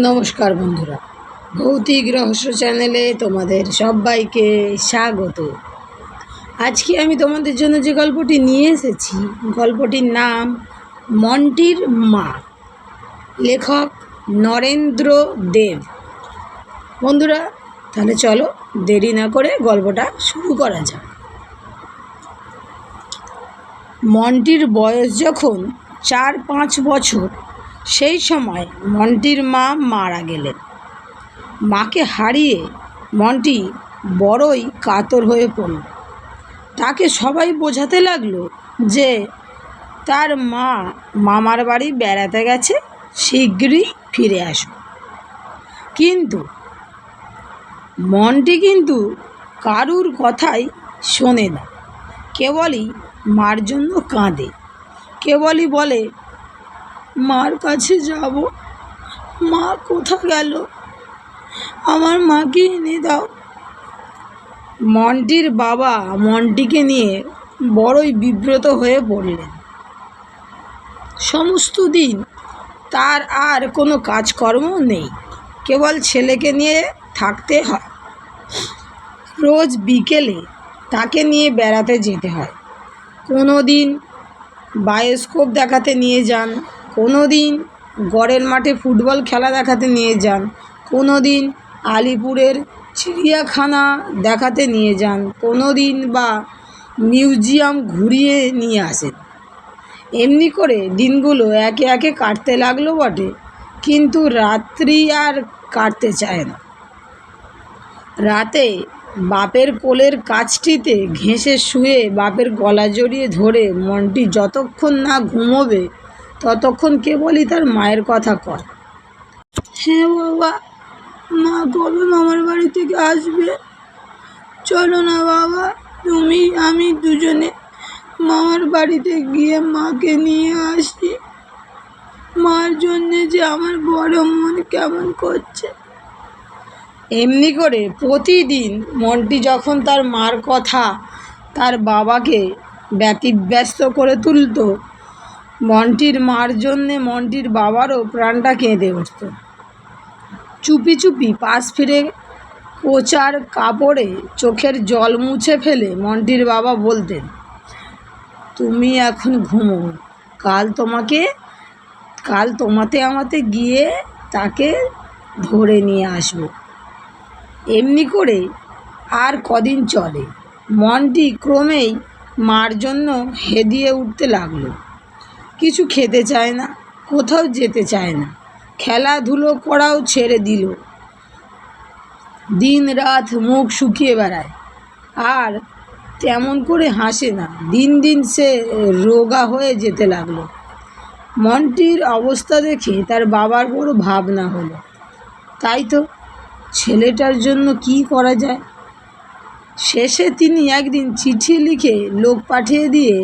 নমস্কার বন্ধুরা, ভৌতিক রহস্য চ্যানেলে তোমাদের সবাইকে স্বাগত। আজকে আমি তোমাদের জন্য যে গল্পটি নিয়ে এসেছি, গল্পটির নাম মন্টির মা, লেখক নরেন্দ্র দেব। বন্ধুরা, তাহলে চলো দেরি না করে গল্পটা শুরু করা যাক। মন্টির বয়স যখন 4-5 বছর, সেই সময় মন্টির মা মারা গেলেন। মাকে হারিয়ে মন্টি বড়ই কাতর হয়ে পড়ল। তাকে সবাই বোঝাতে লাগলো যে তার মা মামার বাড়ি বেড়াতে গেছে, শীঘ্রই ফিরে আসবে। কিন্তু মন্টি কারুর কথাই শোনে না, কেবলই মার জন্য কাঁদে। কেবলই বলে, মার কাছে যাব, মা কোথা গেল, আমার মাকে এনে দাও। মন্টির বাবা মন্টিকে নিয়ে বড়ই বিব্রত হয়ে পড়লেন। সমস্ত দিন তার আর কোনো কাজকর্ম নেই, কেবল ছেলেকে নিয়ে থাকতে হয়। রোজ বিকেলে তাকে নিয়ে বেড়াতে যেতে হয়। কোনো দিন বায়োস্কোপ দেখাতে নিয়ে যান, কোনো দিন গড়ের মাঠে ফুটবল খেলা দেখাতে নিয়ে যান, কোনো দিন আলিপুরের চিড়িয়াখানা দেখাতে নিয়ে যান, কোনো দিন বা মিউজিয়াম ঘুরিয়ে নিয়ে আসেন। এমনি করে দিনগুলো একে একে কাটতে লাগলো বটে, কিন্তু রাত্রি আর কাটতে চায় না। রাতে বাপের কোলের কাছটিতে ঘেঁষে শুয়ে বাপের গলা জড়িয়ে ধরে মন্টি যতক্ষণ না ঘুমোবে ততক্ষণ কেবলই তার মায়ের কথা কয়। হ্যাঁ বাবা, মা কবে মামার বাড়ি থেকে আসবে? চলো না বাবা, তুমি আমি দুজনে মামার বাড়িতে গিয়ে মাকে নিয়ে আসি। মার জন্যে যে আমার বড় মন কেমন করছে। এমনি করে প্রতিদিন মন্টি যখন তার মার কথা তার বাবাকে ব্যতিব্যস্ত করে তুলত, মন্টির মার জন্যে মন্টির বাবারও প্রাণটা কেঁদে উঠত। চুপি চুপি পাশ ফিরে কোচার কাপড়ে চোখের জল মুছে ফেলে মন্টির বাবা বলতেন, তুমি এখন ঘুমো, কাল তোমাতে আমাতে গিয়ে তাকে ধরে নিয়ে আসবো। এমনি করে আর কদিন চলে। মন্টি ক্রমেই মার জন্য হেদিয়ে উঠতে লাগলো। কিছু খেতে চায় না, কোথাও যেতে চায় না, খেলাধুলো করাও ছেড়ে দিল। দিন রাত মুখ শুকিয়ে বেড়ায়, আর তেমন করে হাসে না। দিন দিন সে রোগা হয়ে যেতে লাগলো। মন্টির অবস্থা দেখে তার বাবার বড় ভাবনা হলো। তাই তো, ছেলেটার জন্য কি করা যায়। শেষে তিনি একদিন চিঠি লিখে লোক পাঠিয়ে দিয়ে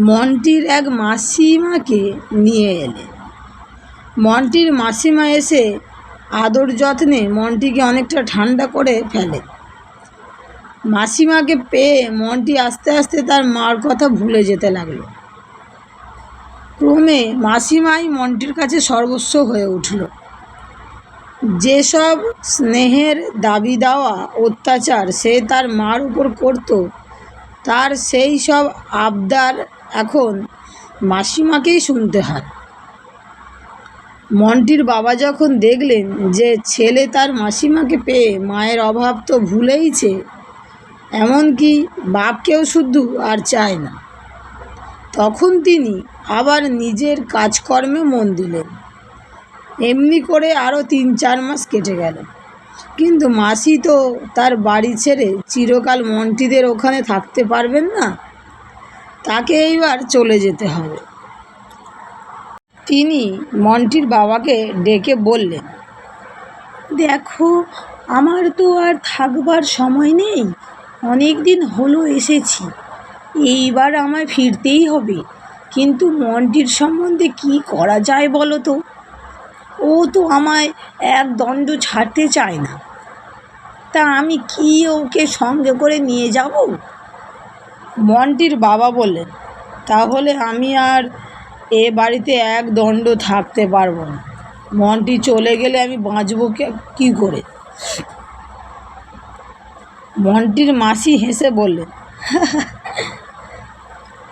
মন্টির এক মাসিমাকে নিয়ে এলেন। মন্টির মাসিমা এসে আদর যত্নে মন্টিকে অনেকটা ঠান্ডা করে ফেলে। মাসিমাকে পেয়ে মন্টি আস্তে আস্তে তার মার কথা ভুলে যেতে লাগলো। ক্রমে মাসিমাই মন্টির কাছে সর্বস্ব হয়ে উঠল। যেসব স্নেহের দাবি দেওয়া অত্যাচার সে তার মার উপর করত, তার সেই সব আবদার এখন মাসিমাকেই শুনতে হয়। মন্টির বাবা যখন দেখলেন যে ছেলে তার মাসিমাকে পেয়ে মায়ের অভাব তো ভুলেইছে, এমনকি বাপকেও শুধু আর চায় না, তখন তিনি আবার নিজের কাজকর্মে মন দিলেন। এমনি করে আরও 3-4 মাস কেটে গেল। কিন্তু মাসি তো তার বাড়ি ছেড়ে চিরকাল মন্টিদের ওখানে থাকতে পারবেন না, তাকে এইবার চলে যেতে হবে। তিনি মন্টির বাবাকে ডেকে বললেন, দেখো, আমার তো আর থাকবার সময় নেই, অনেক দিন হলো এসেছি, এইবার আমায় ফিরতেই হবে। কিন্তু মন্টির সম্বন্ধে কি করা যায় বলো তো? ও তো আমায় এক দণ্ড ছাড়তে চায় না, তা আমি কি ওকে সঙ্গে করে নিয়ে যাব? মন্টির বাবা বললেন, তাহলে আমি আর এ বাড়িতে এক দণ্ড থাকতে পারবো না। মন্টি চলে গেলে আমি বাঁচবো কী করে? মন্টির মাসি হেসে বললেন,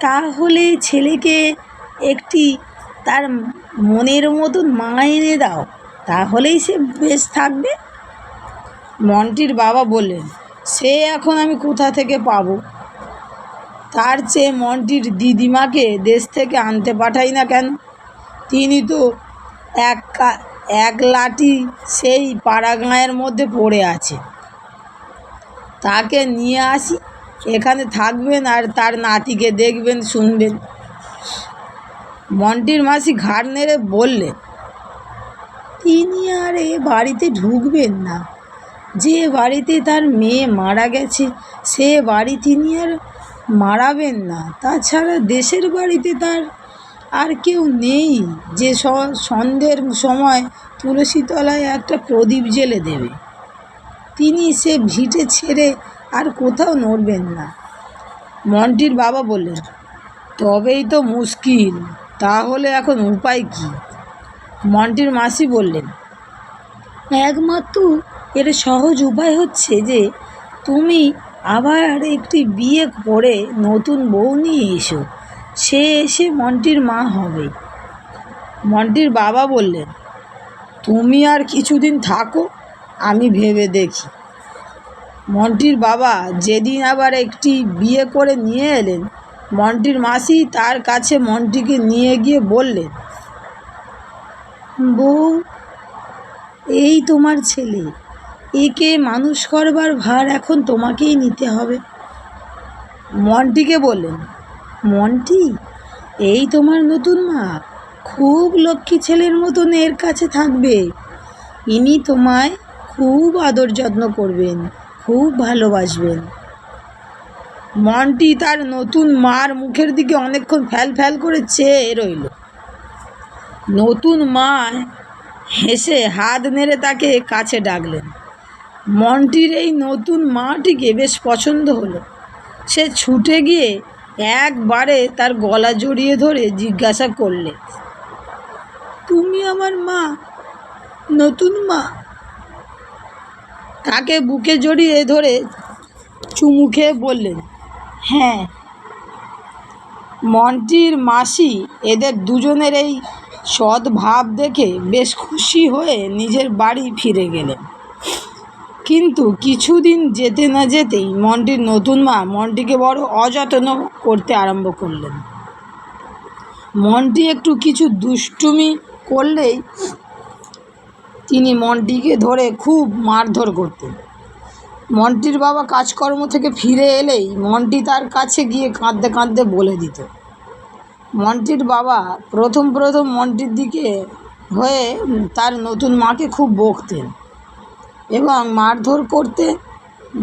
তাহলে ছেলেকে একটি তার মনের মতন মা এনে দাও, তাহলেই সে বেশ থাকবে। মন্টির বাবা বললেন, সে এখন আমি কোথা থেকে পাবো? তার চেয়ে মন্টির দিদিমাকে দেশ থেকে আনতে পাঠাই না কেন? তিনি তো এক লাঠি সেই পাড়াগাঁয়ের মধ্যে পড়ে আছে। তাকে নিয়ে আসি, এখানে থাকবেন আর তার নাতিকে দেখবেন, শুনবেন। মন্টির মাসি ঘাড় নেড়ে বললেন, তিনি আর এ বাড়িতে ঢুকবেন না। যে বাড়িতে তার মেয়ে মারা গেছে সে বাড়ি তিনি আর মারাবেন না। তাছাড়া দেশের বাড়িতে তার আর কেউ নেই যে সন্ধ্যের সময় তুলসী তলায় একটা প্রদীপ জ্বেলে দেবে। তিনি সে ভিটে ছেড়ে আর কোথাও নড়বেন না। মন্টির বাবা বললেন, তবেই তো মুশকিল, তাহলে এখন উপায় কি? মন্টির মাসি বললেন, একমাত্র এর সহজ উপায় হচ্ছে যে তুমি আবার একটি বিয়ে করে নতুন বউ নিয়ে এসো, সে এসে মন্টির মা হবে। মন্টির বাবা বললেন, তুমি আর কিছুদিন থাকো, আমি ভেবে দেখি। মন্টির বাবা যেদিন আবার একটি বিয়ে করে নিয়ে এলেন, মন্টির মাসি তার কাছে মন্টিকে নিয়ে গিয়ে বললেন, বউ, এই তোমার ছেলে, একে মানুষ করবার ভার এখন তোমাকেই নিতে হবে। মন্টিকে বললেন, মন্টি, এই তোমার নতুন মা, খুব লক্ষ্মী ছেলের মতন এর কাছে থাকবে। ইনি তোমায় খুব আদর যত্ন করবেন, খুব ভালোবাসবেন। মন্টি তার নতুন মার মুখের দিকে অনেকক্ষণ ফ্যাল ফ্যাল করে চেয়ে রইল। নতুন মা হেসে হাত নেড়ে তাকে কাছে ডাকলেন। মন্টির এই নতুন মাটিকে বেশ পছন্দ হলো। সে ছুটে গিয়ে একবারে তার গলা জড়িয়ে ধরে জিজ্ঞাসা করলে, তুমি আমার মা, নতুন মা? তাকে বুকে জড়িয়ে ধরে চুমু খেয়ে বললেন, হ্যাঁ। মন্টির মাসি এদের দুজনের এই সদ্ভাব দেখে বেশ খুশি হয়ে নিজের বাড়ি ফিরে গেলেন। কিন্তু কিছুদিন যেতে না যেতেই মন্টির নতুন মা মন্টিকে বড় অযত্ন করতে আরম্ভ করলেন। মন্টি একটু কিছু দুষ্টুমি করলেই তিনি মন্টিকে ধরে খুব মারধর করতেন। মন্টির বাবা কাজকর্ম থেকে ফিরে এলেই মন্টি তার কাছে গিয়ে কাঁদতে কাঁদতে বলে দিত। মন্টির বাবা প্রথম মন্টির দিকে হয়ে তার নতুন মাকে খুব বকতেন এবং মারধর করতে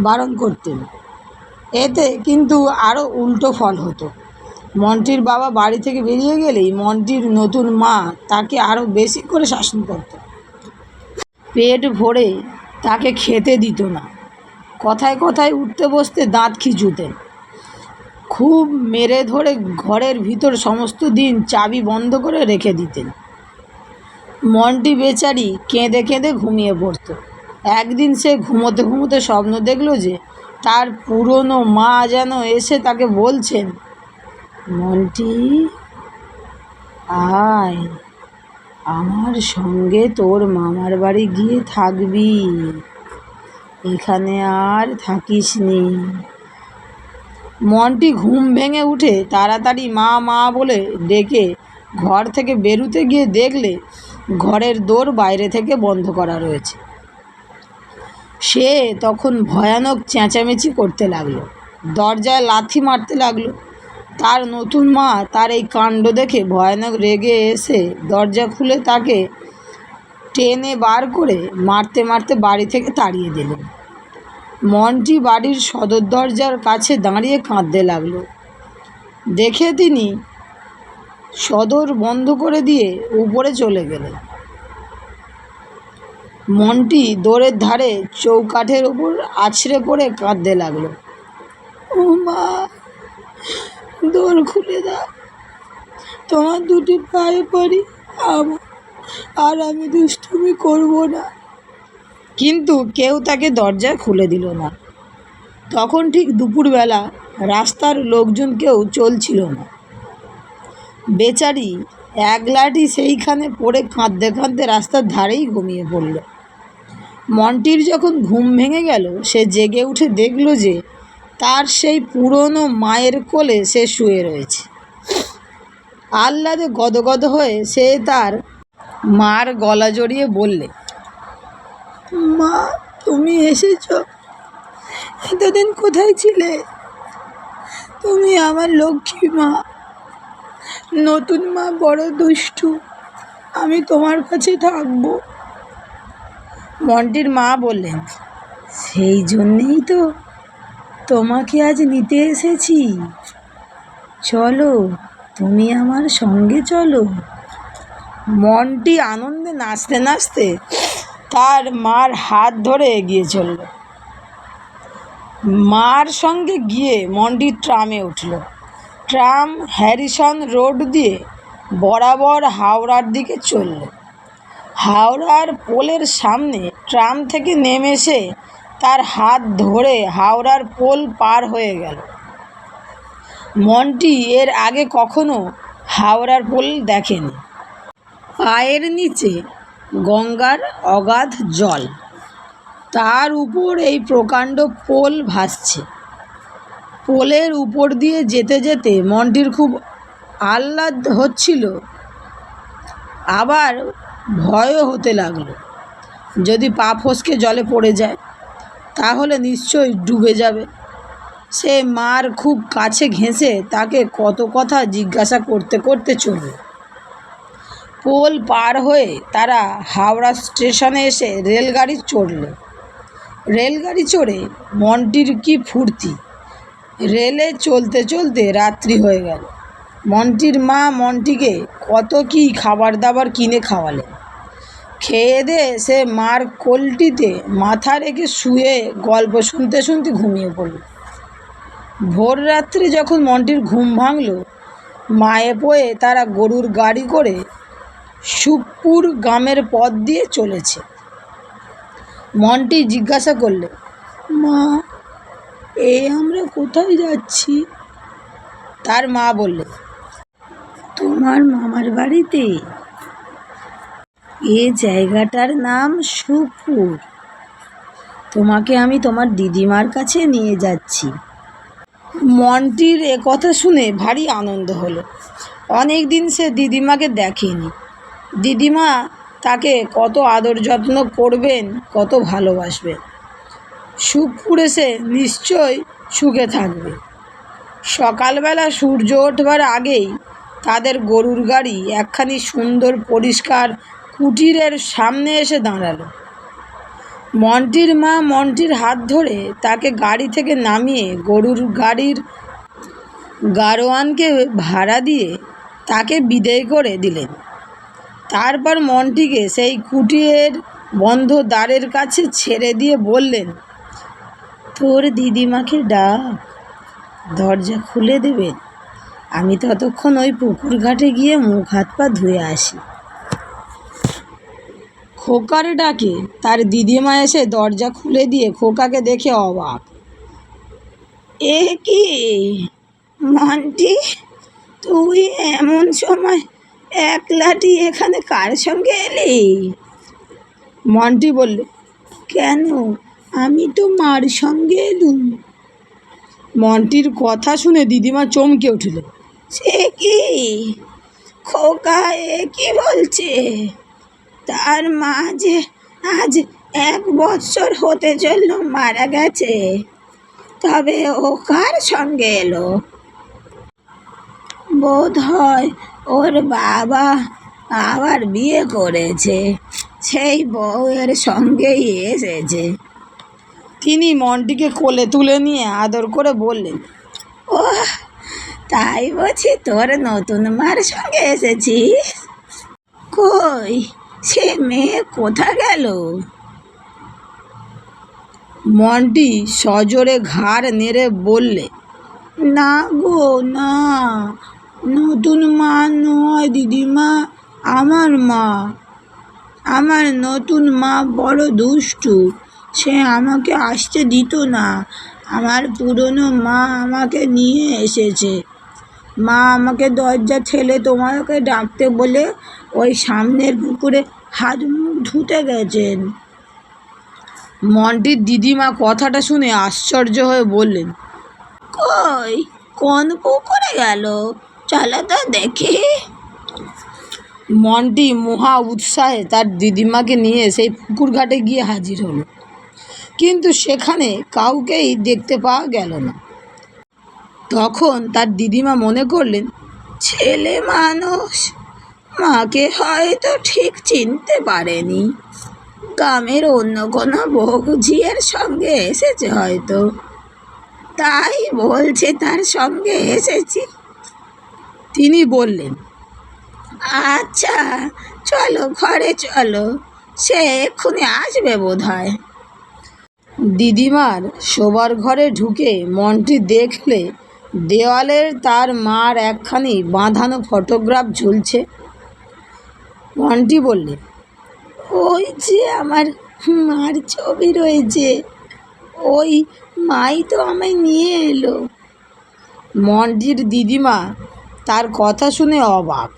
বারণ করতেন। এতে কিন্তু আরও উল্টো ফল হতো। মন্টির বাবা বাড়ি থেকে বেরিয়ে গেলেই মন্টির নতুন মা তাকে আরও বেশি করে শাসন করত। পেট ভরে তাকে খেতে দিত না, কথায় কথায় উঠতে বসতে দাঁত খিঁচুতেন, খুব মেরে ধরে ঘরের ভিতর সমস্ত দিন চাবি বন্ধ করে রেখে দিতেন। মন্টি বেচারি কেঁদে কেঁদে ঘুমিয়ে পড়ত। একদিন সে ঘুমোতে ঘুমোতে স্বপ্ন দেখল যে তার পুরনো মা যেন এসে তাকে বলছেন, মন্টি, আয়, আমার সঙ্গে তোর মামার বাড়ি গিয়ে থাকবি, এখানে আর থাকিস নি। মন্টি ঘুম ভেঙে উঠে তাড়াতাড়ি মা মা বলে ডেকে ঘর থেকে বেরুতে গিয়ে দেখলে ঘরের দোর বাইরে থেকে বন্ধ করা রয়েছে। সে তখন ভয়ানক চেঁচামেচি করতে লাগলো, দরজায় লাথি মারতে লাগলো। তার নতুন মা তার এই কাণ্ড দেখে ভয়ানক রেগে এসে দরজা খুলে তাকে টেনে বার করে মারতে মারতে বাড়ি থেকে তাড়িয়ে দিলেন। মন্টি বাড়ির সদর দরজার কাছে দাঁড়িয়ে কাঁদতে লাগলো। দেখে তিনি সদর বন্ধ করে দিয়ে উপরে চলে গেলেন। মন্টি দোরের ধারে চৌকাঠের ওপর আছড়ে পড়ে কাঁদতে লাগলো, ও মা, দোর খুলে দাও, তোমার দুটি পায়ে পড়ি, আর আমি দুষ্ট তুমি করবো না। কিন্তু কেউ তাকে দরজা খুলে দিল না। তখন ঠিক দুপুরবেলা, রাস্তার লোকজন কেউ চলছিল না। বেচারি একলাটি সেইখানে পড়ে কাঁদতে কাঁদতে রাস্তার ধারেই ঘুমিয়ে পড়ল। মন্টির যখন ঘুম ভেঙে গেল, সে জেগে উঠে দেখল যে তার সেই পুরনো মায়ের কোলে সে শুয়ে রয়েছে। আহ্লাদে গদগদ হয়ে সে তার মার গলা জড়িয়ে বললে, মা, তুমি এসেছো? এতদিন কোথায় ছিলে? তুমি আমার লক্ষ্মী মা। নতুন মা বড় দুষ্টু, আমি তোমার কাছে থাকবো। মন্টির মা বললেন, সেই জন্যেই তো তোমাকে আজ নিতে এসেছি। চলো, তুমি আমার সঙ্গে চলো। মন্টি আনন্দে নাচতে নাচতে তার মার হাত ধরে এগিয়ে চলল। মার সঙ্গে গিয়ে মন্টি ট্রামে উঠল। ট্রাম হ্যারিসন রোড দিয়ে বরাবর হাওড়ার দিকে চলল। হাওড়ার পোলের সামনে ট্রাম থেকে নেমে এসে তার হাত ধরে হাওড়ার পোল পার হয়ে গেল। মন্টি এর আগে কখনো হাওড়ার পোল দেখেনি। পায়ের নিচে গঙ্গার অগাধ জল, তার উপর এই প্রকাণ্ড পোল ভাসছে। পোলের উপর দিয়ে যেতে যেতে মন্টির খুব আহ্লাদ হচ্ছিল, আবার ভয়ও হতে লাগলো। যদি পা ফসকে জলে পড়ে যায় তাহলে নিশ্চয়ই ডুবে যাবে। সে মার খুব কাছে ঘেঁষে তাকে কত কথা জিজ্ঞাসা করতে করতে চলল। পোল পার হয়ে তারা হাওড়া স্টেশনে এসে রেলগাড়ি চড়ল। রেলগাড়ি চড়ে মন্টির কি ফুর্তি! রেলে চলতে চলতে রাত্রি হয়ে গেল। মন্টির মা মন্টিকে কত কী খাবার দাবার কিনে খাওয়ালেন। খেয়ে দিয়ে সে মার কোলটিতে মাথা রেখে শুয়ে গল্প শুনতে শুনতে ঘুমিয়ে পড়ল। ভোর রাত্রে যখন মন্টির ঘুম ভাঙল, মায়ে পয়ে তারা গরুর গাড়ি করে সুখপুর গ্রামের পথ দিয়ে চলেছে। মন্টি জিজ্ঞাসা করলে, মা, আমরা কোথায় যাচ্ছি? তার মা বললে, তোমার মামার বাড়িতে। এ জায়গাটার নাম সুখপুর। তোমাকে আমি তোমার দিদিমার কাছে নিয়ে যাচ্ছি। মন্টির এ কথা শুনে ভারী আনন্দ হলো। অনেক দিন সে দিদিমাকে দেখেনি। দিদিমা তাকে কত আদর যত্ন করবেন, কত ভালোবাসবেন। সুখপুরে সে নিশ্চয় সুখে থাকবে। সকালবেলা সূর্য ওঠবার আগেই তাদের গরুর গাড়ি একখানি সুন্দর পরিষ্কার কুটিরের সামনে এসে দাঁড়ালো। মন্টির মা মন্টির হাত ধরে তাকে গাড়ি থেকে নামিয়ে গরুর গাড়ির গাড়োয়ানকে ভাড়া দিয়ে তাকে বিদেয় করে দিলেন। তারপর মন্টিকে সেই কুটিরের বন্ধ দ্বারের কাছে ছেড়ে দিয়ে বললেন, তোর দিদিমাকে ডাক, দরজা খুলে দেবেন। আমি ততক্ষণ ওই পুকুর ঘাটে গিয়ে মুখ হাত পা ধুয়ে আসি। খোকার ডাকে তার দিদিমা এসে দরজা খুলে দিয়ে খোকাকে দেখে অবাক। এ কি মন্টি, তুই এমন সময় একলাটি এখানে কার সঙ্গে এলি? মন্টি বলল, কেন, আমি তো মার সঙ্গে এলুম। মন্টির কথা শুনে দিদিমা চমকে উঠল। সে কি খোকা, এ কি বলছে? তার মা যে আজ 1 বৎসর হতে চলল মারা গেছে, তবে ও কার সঙ্গে এলো? বোধ হয় ওর বাবা আবার বিয়ে করেছে, সেই বউয়ের সঙ্গেই এসেছে। তিনি মন্টিকে কোলে তুলে নিয়ে আদর করে বললেন, ও তাই বলছি, তোর নতুন মার সঙ্গে এসেছিস? কই, সে মেয়ে কোথা গেল? মন্টি সজোরে ঘাড় নেড়ে বললে, না গো না, নতুন মা নয় দিদিমা, আমার মা। আমার নতুন মা বড় দুষ্টু, সে আমাকে আসতে দিত না। আমার পুরনো মা আমাকে নিয়ে এসেছে। মা আমাকে দরজা ঠেলে তোমাকে ডাকতে বলে ওই সামনের পুকুরে হাত মুখ ধুতে গেছেন। মন্টির দিদিমা কথাটা শুনে আশ্চর্য হয়ে বললেন, কই, কোন পুকুরে গেল? চলো তো দেখি। মন্টি মহা উৎসাহে তার দিদিমাকে নিয়ে সেই পুকুর ঘাটে গিয়ে হাজির হলো, কিন্তু সেখানে কাউকেই দেখতে পাওয়া গেল না। তখন তার দিদিমা মনে করলেন, ছেলে মানুষ, মাকে হয়তো ঠিক চিনতে পারেনি। গ্রামের অন্য কোনো বউঝিয়ের সঙ্গে এসেছে হয়তো, তাই বলছে তার সঙ্গে এসেছি। তিনি বললেন, আচ্ছা চলো ঘরে চলো, সে এক্ষুনি আসবে বোধ হয়। দিদিমার শোবার ঘরে ঢুকে মন্টি দেখলে দেওয়ালের তার মার একখানি বাঁধানো ফটোগ্রাফ ঝুলছে। মন্টি বললে, ওই যে আমার মার ছবি রয়েছে, ওই মাই তো আমায় নিয়ে এলো। মন্টির দিদিমা তার কথা শুনে অবাক।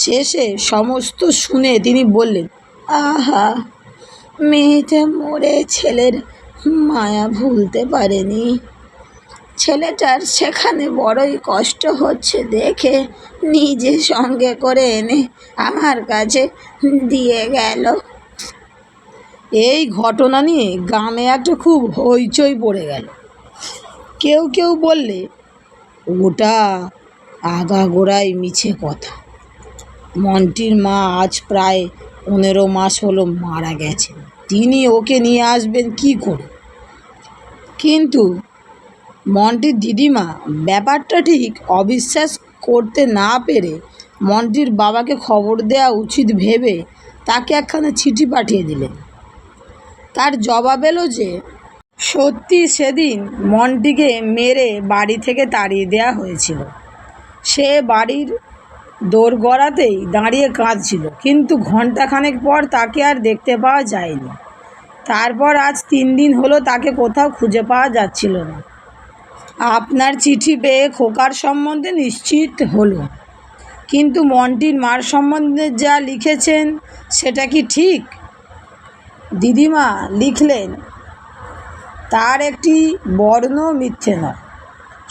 শেষে সমস্ত শুনে তিনি বললেন, আহা, মেয়েটা মরে ছেলের মায়া ভুলতে পারেনি। ছেলেটার সেখানে বড়ই কষ্ট হচ্ছে দেখে নিজে সঙ্গে করে এনে আমার কাছে দিয়ে গেল। এই ঘটনা নিয়ে গ্রামে একটা খুব হইচই পড়ে গেল। কেউ কেউ বললে, ওটা আগাগোড়াই মিছে কথা। মন্টির মা আজ প্রায় 15 মাস হলো মারা গেছেন, তিনি ওকে নিয়ে আসবেন কি করে? কিন্তু মন্টির দিদিমা ব্যাপারটা ঠিক অবিশ্বাস করতে না পেরে মন্টির বাবাকে খবর দেওয়া উচিত ভেবে তাকে একখানা চিঠি পাঠিয়ে দিলেন। তার জবাব এলো যে সত্যি সেদিন মন্টিকে মেরে বাড়ি থেকে তাড়িয়ে দেওয়া হয়েছিল। সে বাড়ির দোরগড়াতেই দাঁড়িয়ে কাঁদছিল, কিন্তু ঘণ্টাখানেক পর তাকে আর দেখতে পাওয়া যায়নি। তারপর আজ 3 দিন হলো তাকে কোথাও খুঁজে পাওয়া যাচ্ছিল না। আপনার চিঠি পেয়ে খোকার সম্বন্ধে নিশ্চিত হলো, কিন্তু মন্টির মার সম্বন্ধে যা লিখেছেন সেটা কি ঠিক? দিদিমা লিখলেন, তার একটি বর্ণ মিথ্যে নয়।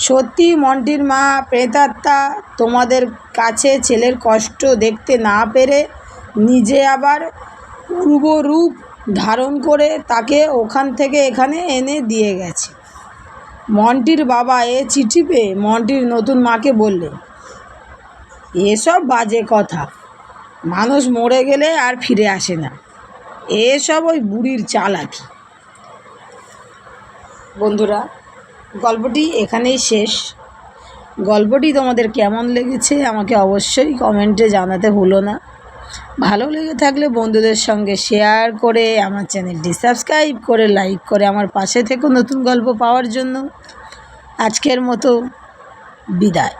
সত্যি মন্টির মা প্রেতাত্মা তোমাদের কাছে ছেলের কষ্ট দেখতে না পেরে নিজে আবার পূর্বরূপ ধারণ করে তাকে ওখান থেকে এখানে এনে দিয়ে গেছে। মন্টির বাবা এ চিঠি পেয়ে মন্টির নতুন মাকে বললেন, এসব বাজে কথা, মানুষ মরে গেলে আর ফিরে আসে না, এসব ওই বুড়ির চালাকি। বন্ধুরা, গল্পটি এখানেই শেষ। গল্পটি তোমাদের কেমন লেগেছে আমাকে অবশ্যই কমেন্টে জানাতে ভুলো না। ভালো লেগে থাকলে বন্ধুদের সঙ্গে শেয়ার করে আমার চ্যানেলটি সাবস্ক্রাইব করে লাইক করে আমার পাশে থেকো নতুন গল্প পাওয়ার জন্য। আজকের মতো বিদায়।